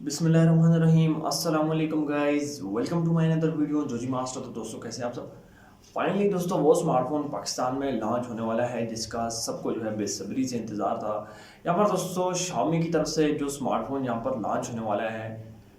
बिस्मिल्लाहिर्रहमानिर्रहीम अस्सलाम वालेकुम guys, welcome to my another video Joji master. तो दोस्तों कैसे हैं आप सब। फाइनली दोस्तों वो स्मार्टफोन पाकिस्तान में लॉन्च होने वाला है जिसका सबको जो है बेसब्री से इंतज़ार था। यहाँ पर दोस्तों Xiaomi की तरफ से जो स्मार्टफोन यहाँ पर लॉन्च होने वाला है,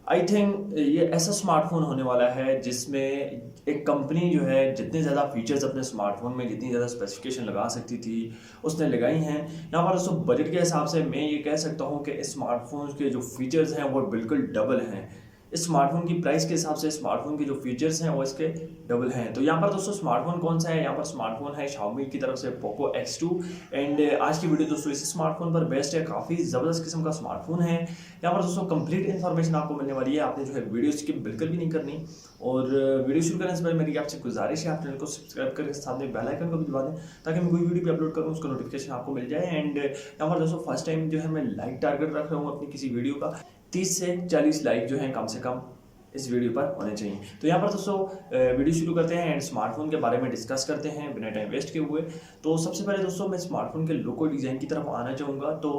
आई थिंक ये ऐसा स्मार्टफोन होने वाला है जिसमें एक कंपनी जो है जितने ज़्यादा फीचर्स अपने स्मार्टफोन में जितनी ज़्यादा स्पेसिफिकेशन लगा सकती थी उसने लगाई हैं। यहाँ पर दोस्तों बजट के हिसाब से मैं ये कह सकता हूँ कि इस स्मार्टफोन के जो फीचर्स हैं वो बिल्कुल डबल हैं। इस स्मार्टफोन की प्राइस के हिसाब से स्मार्टफोन के जो फीचर्स हैं वो इसके डबल हैं। तो यहाँ पर दोस्तों स्मार्टफोन कौन सा है, यहाँ पर स्मार्टफोन है Xiaomi की तरफ से Poco X2। एंड आज की वीडियो दोस्तों इस स्मार्टफोन पर बेस्ट है, काफ़ी ज़बरदस्त किस्म का स्मार्टफोन है। यहाँ पर दोस्तों कंप्लीट इन्फॉर्मेशन आपको मिलने वाली है, आपने जो है वीडियो स्किप बिल्कुल भी नहीं करनी। और वीडियो शुरू करने से पहले मेरी आपसे गुजारिश है, आप चैनल को सब्सक्राइब करके साथ में बेल आइकन को भी दबा दें ताकि मैं कोई वीडियो भी अपलोड करूँ उसका नोटिफिकेशन आपको मिल जाए। एंड यहाँ पर दोस्तों फर्स्ट टाइम जो है मैं लाइक टारगेट रख रहा हूँ अपनी किसी वीडियो का 30 से 40 लाइक जो है कम से कम इस वीडियो पर होने चाहिए। तो यहाँ पर दोस्तों वीडियो शुरू करते हैं एंड स्मार्टफोन के बारे में डिस्कस करते हैं बिना टाइम वेस्ट किए हुए। तो सबसे पहले दोस्तों मैं स्मार्टफोन के लोगो डिज़ाइन की तरफ आना चाहूँगा। तो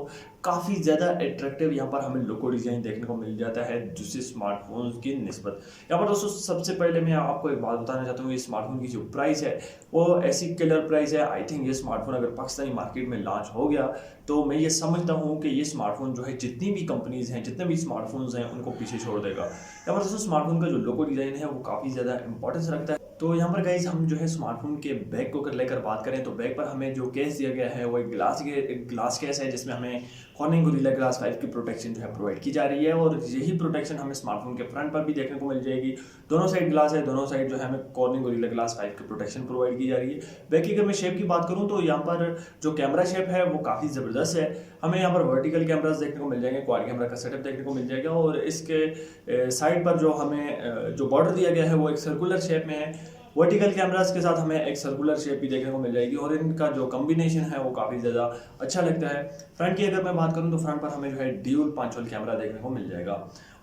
काफ़ी ज़्यादा अट्रैक्टिव यहाँ पर हमें लोगो डिज़ाइन देखने को मिल जाता है दूसरे स्मार्टफोन की निस्बत। यहाँ पर दोस्तों सबसे पहले मैं आपको एक बात बताना चाहता हूँ, ये स्मार्टफोन की जो प्राइस है वो ऐसी किलर प्राइस है। आई थिंक ये स्मार्टफोन अगर पाकिस्तानी मार्केट में लॉन्च हो गया तो मैं ये समझता हूँ कि ये स्मार्टफोन जो है जितनी भी कंपनीज हैं जितने भी स्मार्टफोन्स हैं उनको पीछे छोड़ देगा। यहाँ पर दोस्तों स्मार्टफोन का जो लोगो डिज़ाइन है वो काफ़ी ज़्यादा इंपॉर्टेंस रखता है। तो यहाँ पर गाइस हम जो है स्मार्टफोन के बैग को लेकर बात करें तो बैग पर हमें जो केस दिया गया है वो एक ग्लास केस है जिसमें हमें कॉर्निंग गोरिल्ला ग्लास 5 की प्रोटेक्शन जो है प्रोवाइड की जा रही है। और यही प्रोटेक्शन हमें स्मार्टफोन के फ्रंट पर भी देखने को मिल जाएगी। दोनों साइड ग्लास है, दोनों साइड जो है हमें कॉर्निंग गोरिल्ला ग्लास 5 की प्रोटेक्शन प्रोवाइड की जा रही है। बैग की अगर मैं शेप की बात करूँ तो यहाँ पर जो कैमरा शेप है वो काफ़ी ज़बरदस्त है। हमें यहाँ पर वर्टिकल कैमरास देखने को मिल जाएंगे, क्वाड कैमरा का सेटअप देखने को मिल जाएगा। और इसके साइड पर जो हमें जो बॉर्डर दिया गया है वो एक सर्कुलर शेप में है। वर्टिकल कैमरास के साथ हमें एक सर्कुलर शेप भी देखने को मिल जाएगी और इनका जो कॉम्बिनेशन है वो काफ़ी ज़्यादा अच्छा लगता है। फ्रंट की अगर मैं बात करूं तो फ्रंट पर हमें जो है ड्यूल 5 होल कैमरा देखने को मिल जाएगा।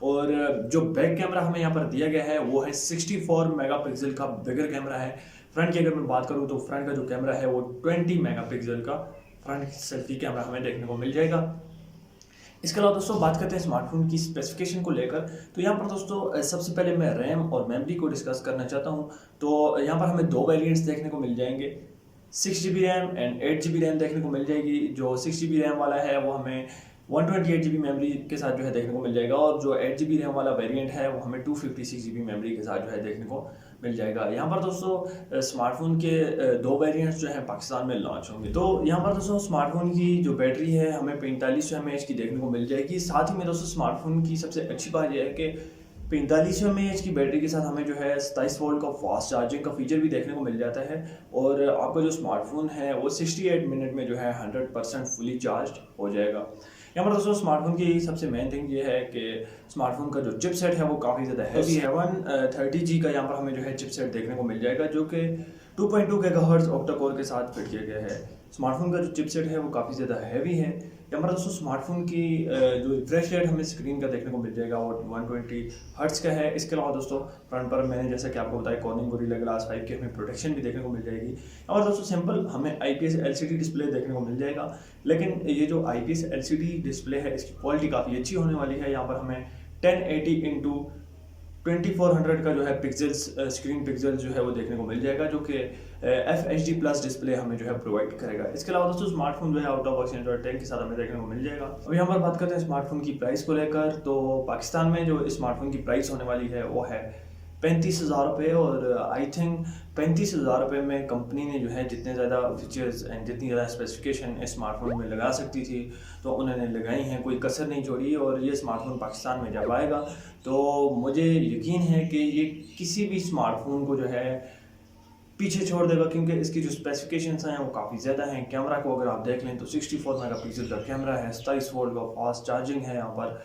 और जो बैक कैमरा हमें यहाँ पर दिया गया है वो है 64 मेगापिक्सल का बिगर कैमरा है। फ्रंट की अगर मैं बात करूँ तो फ्रंट का जो कैमरा है वो 20 मेगापिक्सल का फ्रंट सेल्फी कैमरा हमें देखने को मिल जाएगा। इसके अलावा दोस्तों बात करते हैं स्मार्टफोन की स्पेसिफिकेशन को लेकर। तो यहाँ पर दोस्तों सबसे पहले मैं रैम और मेमोरी को डिस्कस करना चाहता हूँ। तो यहाँ पर हमें दो वेरिएंट्स देखने को मिल जाएंगे, 6 GB RAM and 8 GB RAM देखने को मिल जाएगी। जो 6 GB रैम वाला है वो हमें 128 GB मेमोरी के साथ जो है देखने को मिल जाएगा और जो 8 GB रैम वाला वेरिएंट है वो हमें 256 GB मेमोरी के साथ जो है देखने को मिल जाएगा। यहाँ पर दोस्तों स्मार्टफोन के दो वेरिएंट्स जो हैं पाकिस्तान में लॉन्च होंगे। तो यहाँ पर दोस्तों स्मार्टफोन की जो बैटरी है हमें 4500 mAh की देखने को मिल जाएगी। साथ ही में दोस्तों स्मार्टफोन की सबसे अच्छी बात यह है कि 4500 mAh की बैटरी के साथ हमें जो है 27 वोल्ट का फास्ट चार्जिंग का फीचर भी देखने को मिल जाता है। और आपका जो स्मार्टफोन है वो 68 मिनट में जो है 100% फुली चार्ज हो जाएगा। यहाँ पर दोस्तों स्मार्टफोन की सबसे मेन थिंग ये है कि स्मार्टफोन का जो चिपसेट है वो काफ़ी ज़्यादा हैवी है। 730G का यहाँ पर हमें जो है चिपसेट देखने को मिल जाएगा जो कि 2.2 GHz ऑक्टा कोर के साथ फिट किया गया है। स्मार्टफोन का जो चिपसेट है वो काफ़ी ज़्यादा हैवी है। यहाँ पर दोस्तों स्मार्टफोन की जो रिफ्रेश रेट हमें स्क्रीन का देखने को मिल जाएगा वो 120 हर्ट्ज का है। इसके अलावा दोस्तों फ्रंट पर मैंने जैसा कि आपको बताया कॉर्निंग गोरिल्ला ग्लास 5 की हमें प्रोटेक्शन भी देखने को मिल जाएगी। और दोस्तों सिंपल हमें IPS LCD डिस्प्ले देखने को मिल जाएगा। लेकिन ये जो IPS LCD डिस्प्ले है इसकी क्वालिटी काफ़ी अच्छी होने वाली है। यहाँ पर हमें 1080 इंटू 2400 का जो है पिक्सल्स स्क्रीन पिक्सल जो है वो देखने को मिल जाएगा जो कि FHD प्लस डिस्प्ले हमें जो है प्रोवाइड करेगा। इसके अलावा दोस्तों स्मार्टफोन जो है आउट ऑफ बॉक्स एंड्रॉइड 10 के साथ हमें देखने को मिल जाएगा। अब यहाँ पर बात करते हैं स्मार्टफोन की प्राइस को लेकर। तो पाकिस्तान में जो स्मार्टफोन की प्राइस होने वाली है वो है 35,000 रुपये। और आई थिंक 35,000 रुपये में कंपनी ने जो है जितने ज़्यादा फीचर्स एंड जितनी ज़्यादा स्पेसिफिकेशन स्मार्टफोन में लगा सकती थी तो उन्होंने लगाई हैं, कोई कसर नहीं छोड़ी। और ये स्मार्टफोन पाकिस्तान में जब आएगा तो मुझे यकीन है कि ये किसी भी स्मार्टफोन को जो है पीछे छोड़ देगा क्योंकि इसकी जो स्पेसिफिकेशंस हैं वो काफ़ी ज़्यादा हैं। कैमरा को अगर आप देख लें तो 64 मेगापिक्सल का कैमरा है, 27 वोल्ट का फास्ट चार्जिंग है, यहाँ पर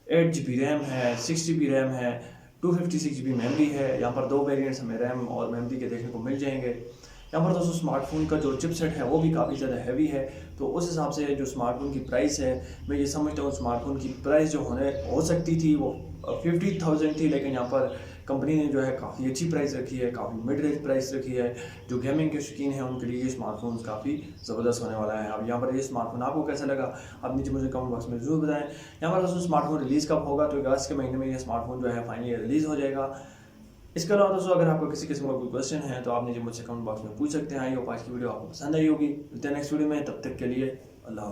8 GB रैम है, 6 GB रैम है, 256 GB मेमोरी है। यहाँ पर दो वेरिएंट्स हमें रैम और मेमोरी के देखने को मिल जाएंगे। यहाँ पर दोस्तों स्मार्टफोन का जो चिपसेट है वो भी काफ़ी ज़्यादा हैवी है। तो उस हिसाब से जो स्मार्टफोन की प्राइस है मैं ये समझता हूँ स्मार्टफोन की प्राइस जो हो सकती थी वो 50,000 थी, लेकिन यहाँ पर कंपनी ने जो है काफ़ी अच्छी प्राइस रखी है, काफ़ी मिड रेंज प्राइस रखी है। जो गेमिंग के शौकीन हैं उनके लिए ये स्मार्टफोन काफ़ी ज़बरदस्त होने वाला है। अब यहाँ पर ये स्मार्टफोन आपको कैसा लगा, आप नीचे मुझे कमेंट बॉक्स में ज़रूर बताएं। यहाँ पर दोस्तों स्मार्टफोन रिलीज़ कब होगा, तो अगस्त के महीने में ये स्मार्टफोन जो है फाइनली रिलीज़ हो जाएगा। इसके अलावा दोस्तों अगर आपको किसी किस्म का कोई क्वेश्चन है तो आप नीचे मुझसे कमेंट बॉक्स में पूछ सकते हैं। आई होप आज की वीडियो आपको पसंद आई होगी। मिलते हैं नेक्स्ट वीडियो में, तब तक के लिए अल्लाह।